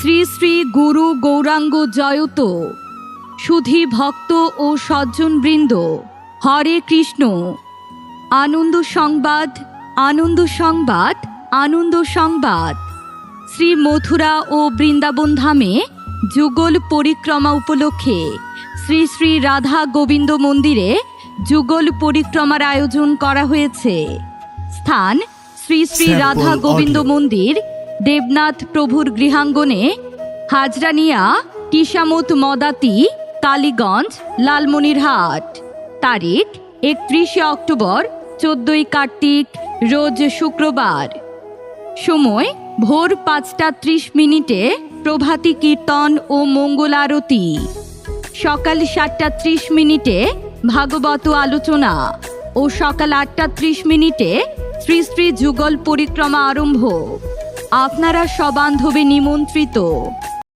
শ্রী শ্রী গুরু গৌরাঙ্গ জয়ত। সুধী ভক্ত ও সজ্জনবৃন্দ, হরে কৃষ্ণ। আনন্দ সংবাদ, আনন্দ সংবাদ, আনন্দ সংবাদ। শ্রী মথুরা ও বৃন্দাবন ধামে যুগল পরিক্রমা উপলক্ষে শ্রী শ্রী রাধা গোবিন্দ মন্দিরে যুগল পরিক্রমার আয়োজন করা হয়েছে। স্থান শ্রী শ্রী রাধা গোবিন্দ মন্দির, দেবনাথ প্রভুর গৃহাঙ্গনে, হাজরানিয়া, কিসামত মদাতি, কালীগঞ্জ, লালমনিরহাট। তারিখ 31 অক্টোবর, 14 কার্তিক, রোজ শুক্রবার। সময় ভোর 5:30 প্রভাতী কীর্তন ও মঙ্গল আরতি। সকাল 7:30 ভাগবত আলোচনা ও সকাল 8:30 শ্রী শ্রী যুগল পরিক্রমা আরম্ভ। আপনারা সবান্ধবে নিমন্ত্রিত।